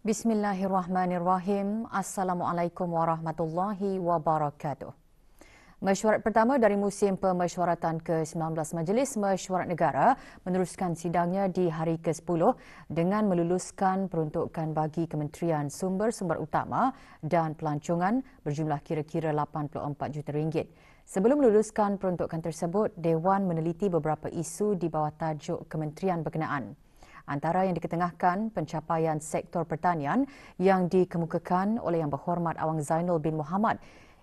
Bismillahirrahmanirrahim. Assalamualaikum warahmatullahi wabarakatuh. Mesyuarat pertama dari musim pemesyuaratan ke-19 Majlis Mesyuarat Negara meneruskan sidangnya di hari ke-10 dengan meluluskan peruntukan bagi Kementerian Sumber-Sumber Utama dan Pelancongan berjumlah kira-kira 84 juta ringgit. Sebelum meluluskan peruntukan tersebut, Dewan meneliti beberapa isu di bawah tajuk kementerian berkenaan. Antara yang diketengahkan pencapaian sektor pertanian yang dikemukakan oleh Yang Berhormat Awang Zainul bin Muhammad.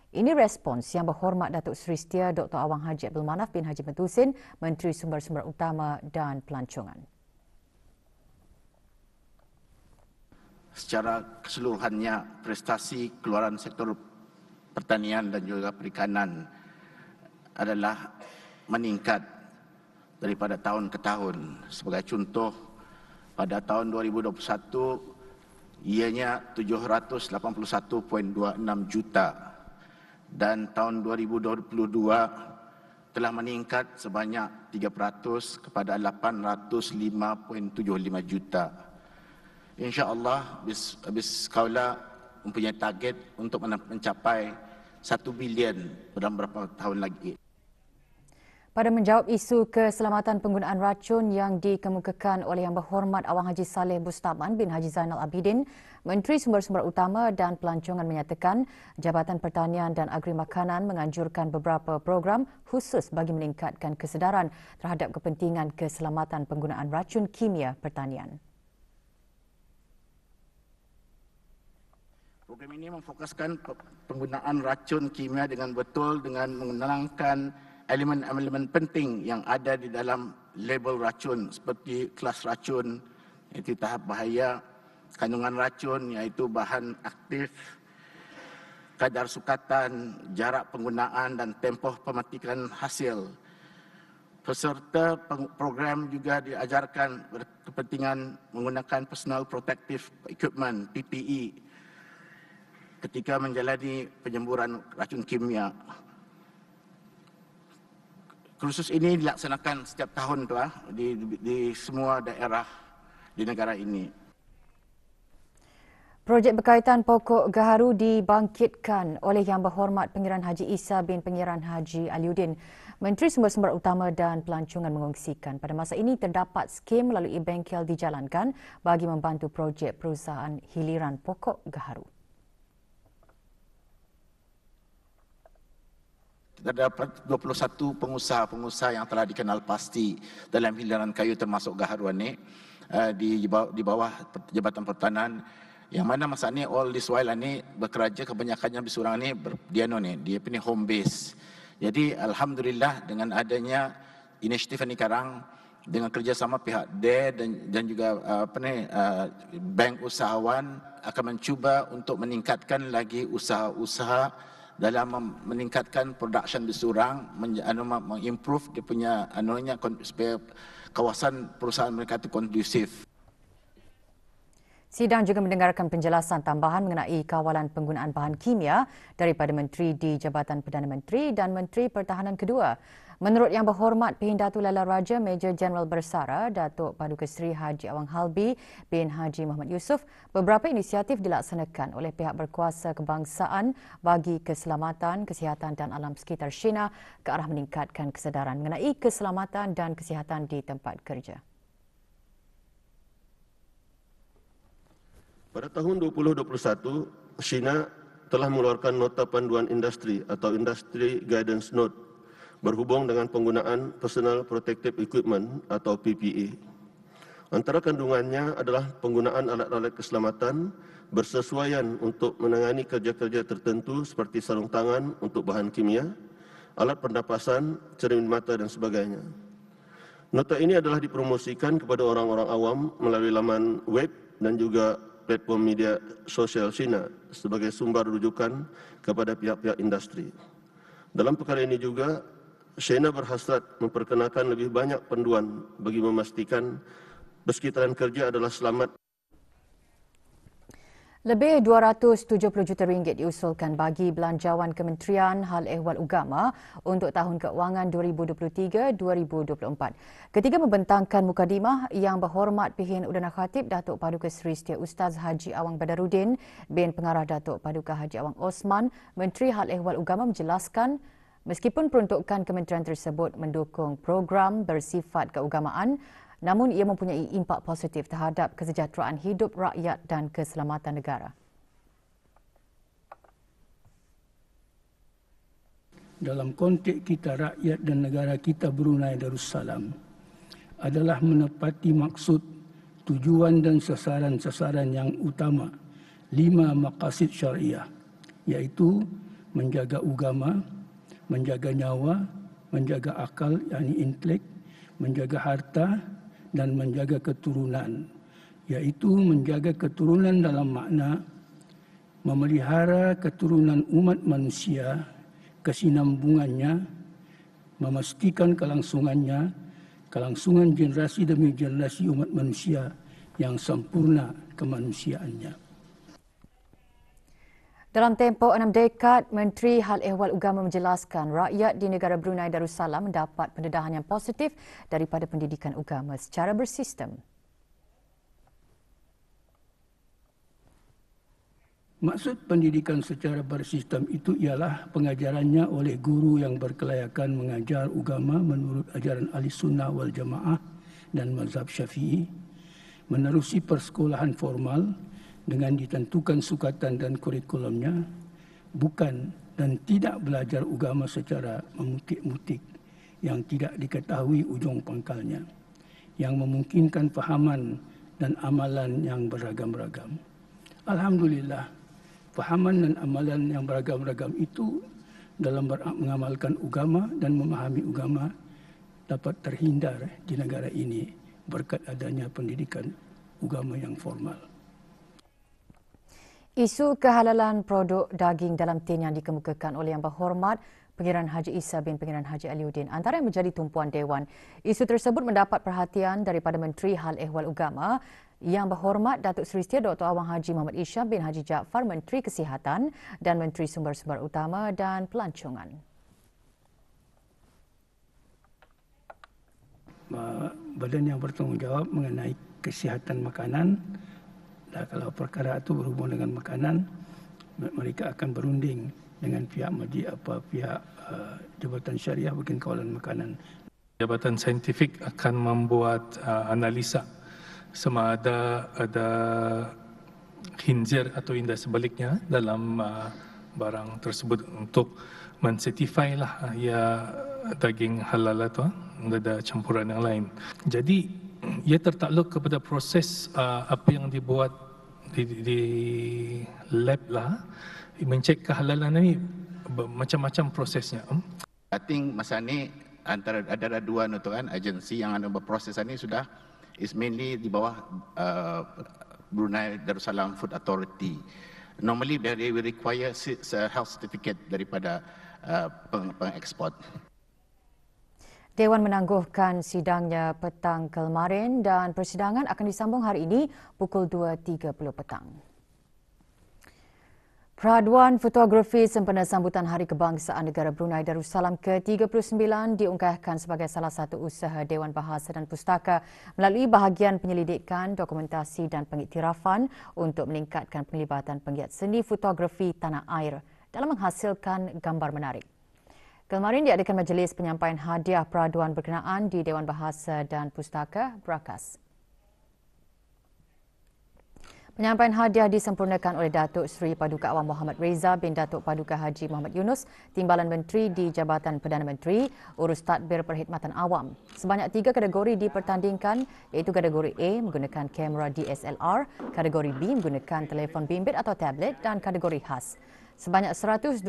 Ini respons Yang Berhormat Datuk Seri Setia Dr. Awang Haji Abdul Manaf bin Haji Matusin, Menteri Sumber-Sumber Utama dan Pelancongan. Secara keseluruhannya, prestasi keluaran sektor pertanian dan juga perikanan adalah meningkat daripada tahun ke tahun. Sebagai contoh, pada tahun 2021, ianya 781.26 juta dan tahun 2022 telah meningkat sebanyak 3% kepada 805.75 juta. InsyaAllah, habis Kaula mempunyai target untuk mencapai 1 bilion dalam beberapa tahun lagi. Pada menjawab isu keselamatan penggunaan racun yang dikemukakan oleh Yang Berhormat Awang Haji Saleh Bustaman bin Haji Zainal Abidin, Menteri Sumber-Sumber Utama dan Pelancongan menyatakan Jabatan Pertanian dan Agri Makanan menganjurkan beberapa program khusus bagi meningkatkan kesedaran terhadap kepentingan keselamatan penggunaan racun kimia pertanian. Program ini memfokuskan penggunaan racun kimia dengan betul dengan menerangkan elemen-elemen penting yang ada di dalam label racun seperti kelas racun, iaitu tahap bahaya, kandungan racun iaitu bahan aktif, kadar sukatan, jarak penggunaan dan tempoh pemetikan hasil. Peserta program juga diajarkan berkepentingan menggunakan personal protective equipment PPE ketika menjalani penyemburan racun kimia. Kursus ini dilaksanakan setiap tahun di semua daerah di negara ini. Projek berkaitan pokok gaharu dibangkitkan oleh Yang Berhormat Pangeran Haji Isa bin Pangeran Haji Aliuddin. Menteri Sumber-Sumber Utama dan Pelancongan mengongsikan pada masa ini terdapat skim melalui bengkel dijalankan bagi membantu projek perusahaan hiliran pokok gaharu. Terdapat 21 pengusaha-pengusaha yang telah dikenal pasti dalam hiliran kayu termasuk gaharu ini di bawah Jabatan Pertahanan, yang mana masa ini all this while ini bekerja kebanyakannya berseorang ini dia punya home base. Jadi alhamdulillah dengan adanya inisiatif ini sekarang dengan kerjasama pihak DARE dan juga bank usahawan akan mencuba untuk meningkatkan lagi usaha-usaha dalam meningkatkan production berseorang, mengimprove dia punya supaya kawasan perusahaan mereka itu kondusif. Sidang juga mendengarkan penjelasan tambahan mengenai kawalan penggunaan bahan kimia daripada Menteri di Jabatan Perdana Menteri dan Menteri Pertahanan kedua. Menurut Yang Berhormat Pihindatu Lala Raja Major Jeneral Bersara Datuk Paduka Seri Haji Awang Halbi bin Haji Muhammad Yusof, beberapa inisiatif dilaksanakan oleh pihak berkuasa kebangsaan bagi keselamatan, kesihatan dan alam sekitar Shina ke arah meningkatkan kesedaran mengenai keselamatan dan kesihatan di tempat kerja. Pada tahun 2021, Shina telah mengeluarkan Nota Panduan Industri atau Industry Guidance Note berhubung dengan penggunaan Personal Protective Equipment atau PPE. Antara kandungannya adalah penggunaan alat-alat keselamatan bersesuaian untuk menangani kerja-kerja tertentu seperti sarung tangan untuk bahan kimia, alat pernapasan, cermin mata dan sebagainya. Nota ini adalah dipromosikan kepada orang-orang awam melalui laman web dan juga platform media sosial Shina sebagai sumber rujukan kepada pihak-pihak industri. Dalam perkara ini juga, Shina berhasrat memperkenalkan lebih banyak panduan bagi memastikan persekitaran kerja adalah selamat. Lebih 270 juta ringgit diusulkan bagi belanjawan Kementerian Hal Ehwal Ugama untuk tahun keuangan 2023-2024. Ketika membentangkan mukadimah, Yang Berhormat Pihin Udana Khatib Datuk Paduka Seri Setia Ustaz Haji Awang Badarudin bin Pengarah Datuk Paduka Haji Awang Osman, Menteri Hal Ehwal Ugama menjelaskan meskipun peruntukan kementerian tersebut mendukung program bersifat keugamaan, namun ia mempunyai impak positif terhadap kesejahteraan hidup rakyat dan keselamatan negara. Dalam konteks kita rakyat dan negara kita Brunei Darussalam adalah menepati maksud, tujuan dan sasaran-sasaran yang utama 5 maqasid syariah, iaitu menjaga agama, menjaga nyawa, menjaga akal yakni intelek, menjaga harta dan menjaga keturunan, iaitu menjaga keturunan dalam makna memelihara keturunan umat manusia, kesinambungannya, memastikan kelangsungan generasi demi generasi umat manusia yang sempurna kemanusiaannya. Dalam tempoh 6 dekad, Menteri Hal Ehwal Ugama menjelaskan rakyat di negara Brunei Darussalam mendapat pendedahan yang positif daripada pendidikan agama secara bersistem. Maksud pendidikan secara bersistem itu ialah pengajarannya oleh guru yang berkelayakan mengajar agama menurut ajaran Ahli Sunnah wal Jamaah dan mazhab Syafi'i, menerusi persekolahan formal dengan ditentukan sukatan dan kurikulumnya, bukan dan tidak belajar agama secara memutik-mutik yang tidak diketahui ujung pangkalnya, yang memungkinkan fahaman dan amalan yang beragam-ragam. Alhamdulillah, fahaman dan amalan yang beragam-ragam itu dalam mengamalkan agama dan memahami agama dapat terhindar di negara ini berkat adanya pendidikan agama yang formal. Isu kehalalan produk daging dalam tin yang dikemukakan oleh Yang Berhormat Pengiran Haji Isa bin Pengiran Haji Aliuddin antara yang menjadi tumpuan Dewan. Isu tersebut mendapat perhatian daripada Menteri Hal Ehwal Ugama, Yang Berhormat Datuk Seri Setia Dr. Awang Haji Muhammad Isyam bin Haji Jaafar, Menteri Kesihatan dan Menteri Sumber-Sumber Utama dan Pelancongan. Badan yang bertanggungjawab mengenai kesihatan makanan, kalau perkara itu berhubung dengan makanan, mereka akan berunding dengan pihak pihak Jabatan Syariah Bikin Kawalan Makanan. Jabatan Saintifik akan membuat analisa sama ada khinzir atau indah sebaliknya dalam barang tersebut untuk mensertify lah ya daging halal itu ada campuran yang lain. Jadi ia tertakluk kepada proses apa yang dibuat di lab lah, mencek kehalalan ini macam-macam prosesnya. I think masa ni antara ada dua kan agensi yang ada berproses ini sudah is mainly di bawah Brunei Darussalam Food Authority. Normally they will require health certificate daripada pengekspor. Dewan menangguhkan sidangnya petang kemarin dan persidangan akan disambung hari ini pukul 2.30 petang. Peraduan fotografi sempena sambutan Hari Kebangsaan Negara Brunei Darussalam ke-39 diungkapkan sebagai salah satu usaha Dewan Bahasa dan Pustaka melalui bahagian penyelidikan, dokumentasi dan pengiktirafan untuk meningkatkan penglibatan penggiat seni fotografi tanah air dalam menghasilkan gambar menarik. Kemarin diadakan majlis penyampaian hadiah peraduan berkenaan di Dewan Bahasa dan Pustaka Brakas. Penyampaian hadiah disempurnakan oleh Datuk Seri Paduka Awang Muhammad Reza bin Datuk Paduka Haji Muhammad Yunus, Timbalan Menteri di Jabatan Perdana Menteri, Urus Tadbir Perkhidmatan Awam. Sebanyak 3 kategori dipertandingkan, iaitu kategori A menggunakan kamera DSLR, kategori B menggunakan telefon bimbit atau tablet dan kategori khas. Sebanyak 128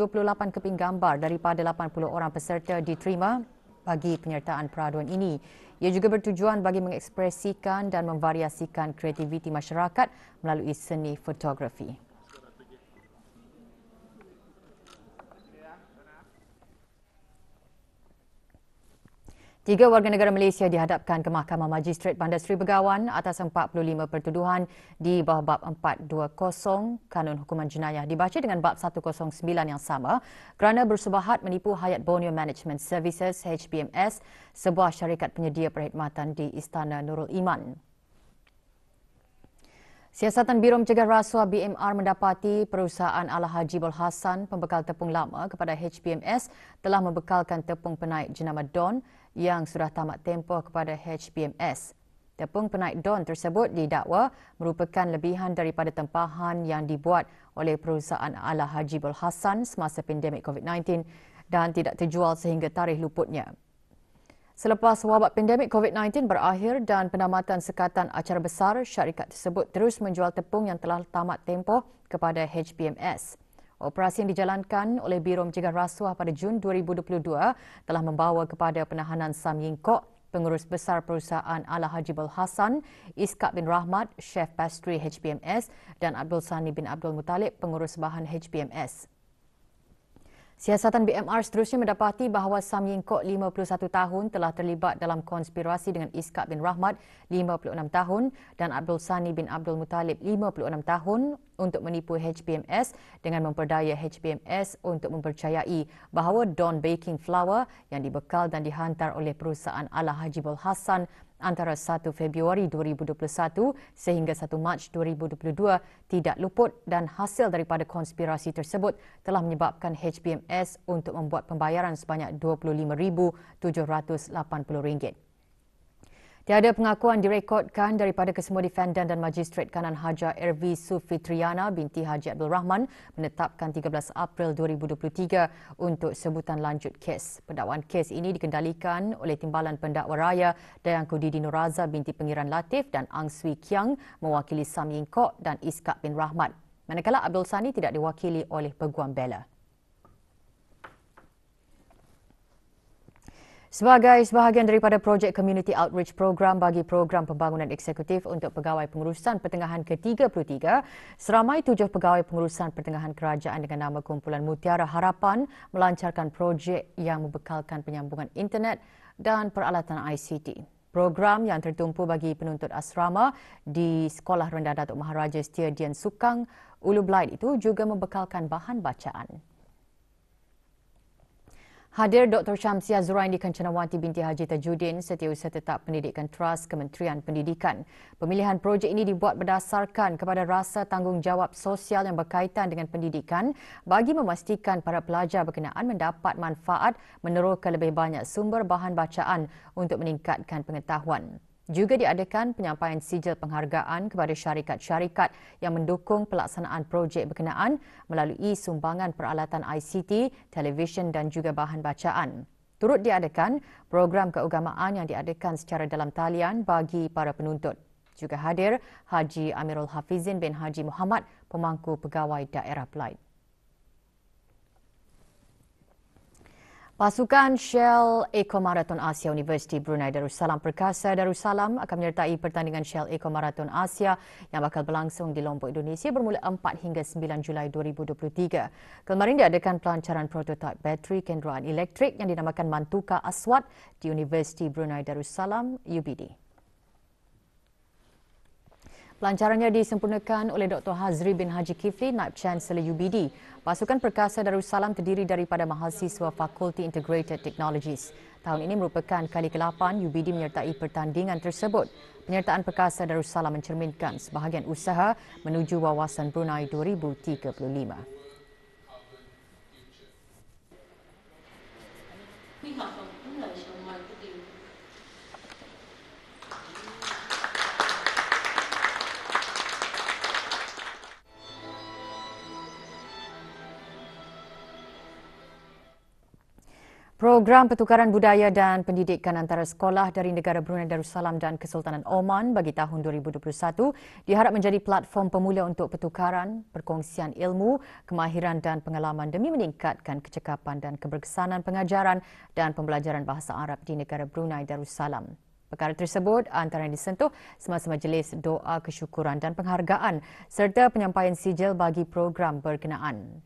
keping gambar daripada 80 orang peserta diterima bagi penyertaan peraduan ini. Ia juga bertujuan bagi mengekspresikan dan memvariasikan kreativiti masyarakat melalui seni fotografi. Tiga warga negara Malaysia dihadapkan ke Mahkamah Magistrate Bandar Seri Begawan atas 45 pertuduhan di bawah bab 420 Kanun Hukuman Jenayah dibaca dengan bab 109 yang sama kerana bersubahat menipu Hayat Borneo Management Services HBMS, sebuah syarikat penyedia perkhidmatan di Istana Nurul Iman. Siasatan Biro Mencegah Rasuah BMR mendapati perusahaan Ala Haji Bul Hassan, pembekal tepung lama kepada HBMS, telah membekalkan tepung penaik jenama Don yang sudah tamat tempoh kepada HBMS. Tepung penaik Don tersebut didakwa merupakan lebihan daripada tempahan yang dibuat oleh perusahaan Ala Haji Bul Hassan semasa pandemik COVID-19 dan tidak terjual sehingga tarikh luputnya. Selepas wabak pandemik COVID-19 berakhir dan penamatan sekatan acara besar, syarikat tersebut terus menjual tepung yang telah tamat tempoh kepada HBMS. Operasi yang dijalankan oleh Biro Mencegah Rasuah pada Jun 2022 telah membawa kepada penahanan Sam Ying Kok, pengurus besar perusahaan Ala Haji Bul Hassan, Iskak bin Rahmat, Chef Pastry HBMS dan Abdul Sani bin Abdul Muttalib, pengurus bahan HBMS. Siasatan BMR seterusnya mendapati bahawa Sam Ying Kok 51 tahun telah terlibat dalam konspirasi dengan Iskak bin Rahmat 56 tahun dan Abdul Sani bin Abdul Muttalib 56 tahun untuk menipu HBMS dengan memperdaya HBMS untuk mempercayai bahawa Don Baking Flour yang dibekal dan dihantar oleh perusahaan Ala Haji Bul Hassan antara 1 Februari 2021 sehingga 1 Mac 2022 tidak luput dan hasil daripada konspirasi tersebut telah menyebabkan HBMS untuk membuat pembayaran sebanyak RM25,780. Tiada pengakuan direkodkan daripada kesemua defendan dan Magistrate Kanan Haja Ervi Sufitriana binti Haji Abdul Rahman menetapkan 13 April 2023 untuk sebutan lanjut kes. Pendakwaan kes ini dikendalikan oleh Timbalan Pendakwa Raya Dayangku Didi Nuraza binti Pengiran Latif dan Ang Swee Kiang mewakili Sam Ying Kok dan Iskak bin Rahmat. Manakala Abdul Sani tidak diwakili oleh peguam bela. Sebagai sebahagian daripada projek Community Outreach Program bagi program pembangunan eksekutif untuk pegawai pengurusan pertengahan ke-33, seramai 7 pegawai pengurusan pertengahan kerajaan dengan nama Kumpulan Mutiara Harapan melancarkan projek yang membekalkan penyambungan internet dan peralatan ICT. Program yang tertumpu bagi penuntut asrama di Sekolah Rendah Datuk Maharaja Setia Dian Sukang, Ulu Blaid itu juga membekalkan bahan bacaan. Hadir Dr. Syamsiah Zuraindi Kancanawati binti Haji Tajuddin, Setiausaha Tetap Pendidikan Tras Kementerian Pendidikan. Pemilihan projek ini dibuat berdasarkan kepada rasa tanggungjawab sosial yang berkaitan dengan pendidikan bagi memastikan para pelajar berkenaan mendapat manfaat meneroka lebih banyak sumber bahan bacaan untuk meningkatkan pengetahuan. Juga diadakan penyampaian sijil penghargaan kepada syarikat-syarikat yang mendukung pelaksanaan projek berkenaan melalui sumbangan peralatan ICT, televisyen dan juga bahan bacaan. Turut diadakan program keagamaan yang diadakan secara dalam talian bagi para penuntut. Juga hadir Haji Amirul Hafizin bin Haji Muhammad, pemangku pegawai daerah Blaid. Pasukan Shell Eco Marathon Asia Universiti Brunei Darussalam Perkasa Darussalam akan menyertai pertandingan Shell Eco Marathon Asia yang bakal berlangsung di Lombok, Indonesia bermula 4 hingga 9 Julai 2023. Kemarin diadakan pelancaran prototipe bateri kenderaan elektrik yang dinamakan Mantuka Aswad di Universiti Brunei Darussalam UBD. Pelancarannya disempurnakan oleh Dr. Hazri bin Haji Kifli, Naib Chancellor UBD. Pasukan Perkasa Darussalam terdiri daripada mahasiswa Fakulti Integrated Technologies. Tahun ini merupakan kali ke-8 UBD menyertai pertandingan tersebut. Penyertaan Perkasa Darussalam mencerminkan sebahagian usaha menuju wawasan Brunei 2035. Program Pertukaran Budaya dan Pendidikan antara sekolah dari negara Brunei Darussalam dan Kesultanan Oman bagi tahun 2021 diharap menjadi platform pemula untuk pertukaran, perkongsian ilmu, kemahiran dan pengalaman demi meningkatkan kecekapan dan keberkesanan pengajaran dan pembelajaran bahasa Arab di negara Brunei Darussalam. Perkara tersebut antara yang disentuh semasa majlis doa kesyukuran dan penghargaan serta penyampaian sijil bagi program berkenaan.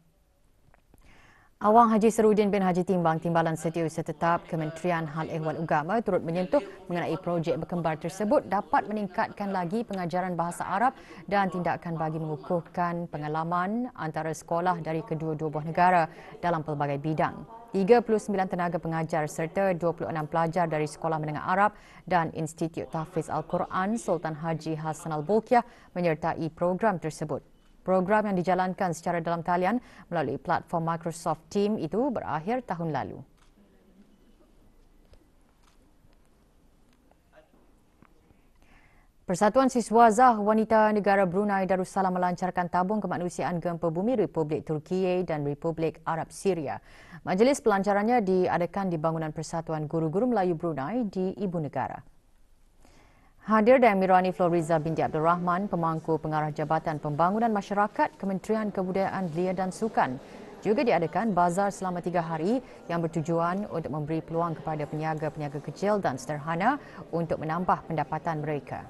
Awang Haji Serudin bin Haji Timbang, Timbalan Setiausaha Tetap Kementerian Hal Ehwal Agama turut menyentuh mengenai projek berkembar tersebut dapat meningkatkan lagi pengajaran bahasa Arab dan tindakan bagi mengukuhkan pengalaman antara sekolah dari kedua-dua buah negara dalam pelbagai bidang. 39 tenaga pengajar serta 26 pelajar dari Sekolah Menengah Arab dan Institut Tahfiz Al-Quran Sultan Haji Hassan Al-Bolkiah menyertai program tersebut. Program yang dijalankan secara dalam talian melalui platform Microsoft Teams itu berakhir tahun lalu. Persatuan Siswazah Wanita Negara Brunei Darussalam melancarkan tabung kemanusiaan gempa bumi Republik Turkiye dan Republik Arab Syria. Majlis pelancarannya diadakan di bangunan Persatuan Guru-Guru Melayu Brunei di Ibu Negara. Hadir dan Mirani Floriza binti Abdul Rahman, pemangku pengarah Jabatan Pembangunan Masyarakat Kementerian Kebudayaan Belia dan Sukan. Juga diadakan bazar selama 3 hari yang bertujuan untuk memberi peluang kepada peniaga-peniaga kecil dan sederhana untuk menambah pendapatan mereka.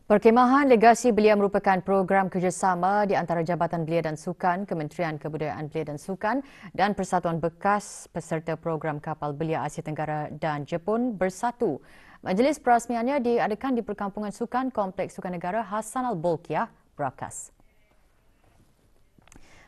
Perkemahan Legasi Belia merupakan program kerjasama di antara Jabatan Belia dan Sukan, Kementerian Kebudayaan Belia dan Sukan dan Persatuan Bekas peserta program Kapal Belia Asia Tenggara dan Jepun bersatu. Majlis perasmiannya diadakan di Perkampungan Sukan Kompleks Sukan Negara Hassan Al-Bolkiah, Brakas.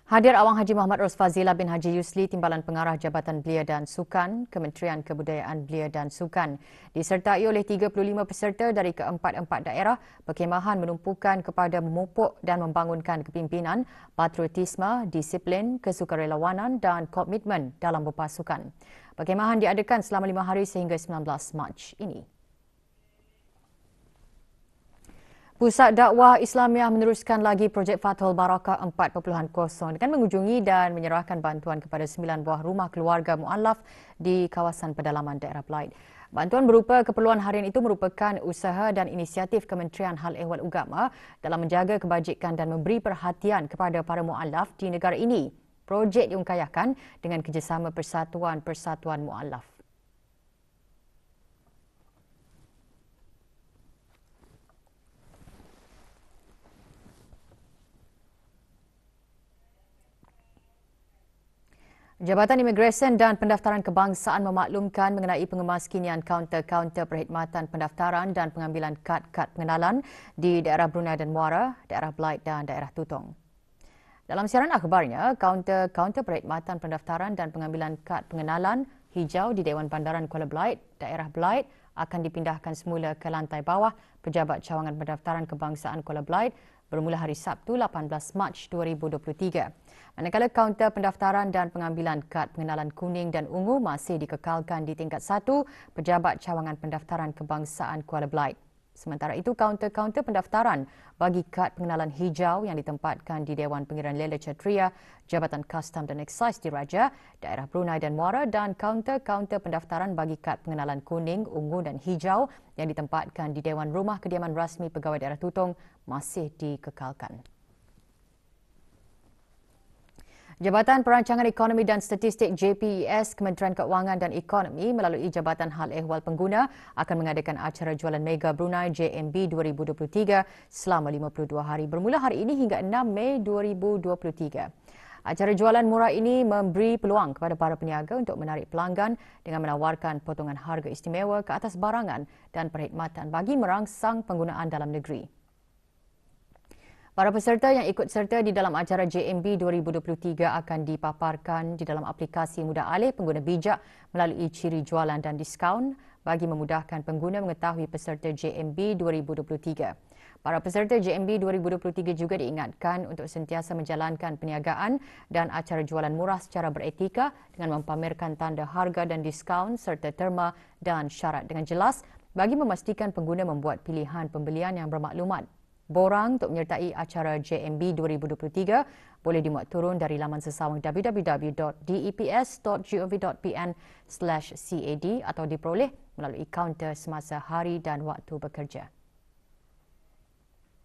Hadir Awang Haji Muhammad Rosfazila bin Haji Yusli, Timbalan Pengarah Jabatan Belia dan Sukan, Kementerian Kebudayaan Belia dan Sukan. Disertai oleh 35 peserta dari keempat-empat daerah, perkemahan menumpukan kepada memupuk dan membangunkan kepimpinan, patriotisme, disiplin, kesukarelawanan dan komitmen dalam berpasukan. Perkemahan diadakan selama 5 hari sehingga 19 Mac ini. Pusat Dakwah Islamiah meneruskan lagi projek Fathul Barakah 4.0 dengan mengunjungi dan menyerahkan bantuan kepada 9 buah rumah keluarga mu'allaf di kawasan pedalaman daerah Belait. Bantuan berupa keperluan harian itu merupakan usaha dan inisiatif Kementerian Hal Ehwal Agama dalam menjaga kebajikan dan memberi perhatian kepada para mu'allaf di negara ini. Projek diungkayahkan dengan kerjasama Persatuan Mu'allaf. Jabatan Imigresen dan Pendaftaran Kebangsaan memaklumkan mengenai pengemaskinian kaunter-kaunter perkhidmatan pendaftaran dan pengambilan kad-kad pengenalan di daerah Brunei dan Muara, daerah Belait dan daerah Tutong. Dalam siaran akhbarnya, kaunter-kaunter perkhidmatan pendaftaran dan pengambilan kad pengenalan hijau di Dewan Bandaran Kuala Belait, daerah Belait akan dipindahkan semula ke lantai bawah Pejabat Cawangan Pendaftaran Kebangsaan Kuala Belait bermula hari Sabtu 18 Mac 2023. Manakala kaunter pendaftaran dan pengambilan kad pengenalan kuning dan ungu masih dikekalkan di tingkat 1 Pejabat Cawangan Pendaftaran Kebangsaan Kuala Belait. Sementara itu, kaunter-kaunter pendaftaran bagi kad pengenalan hijau yang ditempatkan di Dewan Pengiran Lela Chatria, Jabatan Kastam dan Eksais Diraja, daerah Brunei dan Muara dan kaunter-kaunter pendaftaran bagi kad pengenalan kuning, ungu dan hijau yang ditempatkan di Dewan Rumah Kediaman Rasmi Pegawai Daerah Tutong masih dikekalkan. Jabatan Perancangan Ekonomi dan Statistik JPES, Kementerian Keuangan dan Ekonomi melalui Jabatan Hal Ehwal Pengguna akan mengadakan acara jualan Mega Brunei JMB 2023 selama 52 hari bermula hari ini hingga 6 Mei 2023. Acara jualan murah ini memberi peluang kepada para peniaga untuk menarik pelanggan dengan menawarkan potongan harga istimewa ke atas barangan dan perkhidmatan bagi merangsang penggunaan dalam negeri. Para peserta yang ikut serta di dalam acara JMB 2023 akan dipaparkan di dalam aplikasi Mudah Alih pengguna bijak melalui ciri jualan dan diskaun bagi memudahkan pengguna mengetahui peserta JMB 2023. Para peserta JMB 2023 juga diingatkan untuk sentiasa menjalankan perniagaan dan acara jualan murah secara beretika dengan mempamerkan tanda harga dan diskaun serta terma dan syarat dengan jelas bagi memastikan pengguna membuat pilihan pembelian yang bermaklumat. Borang untuk menyertai acara JMB 2023 boleh dimuat turun dari laman sesawang www.deps.gov.pn/cad atau diperoleh melalui kaunter semasa hari dan waktu bekerja.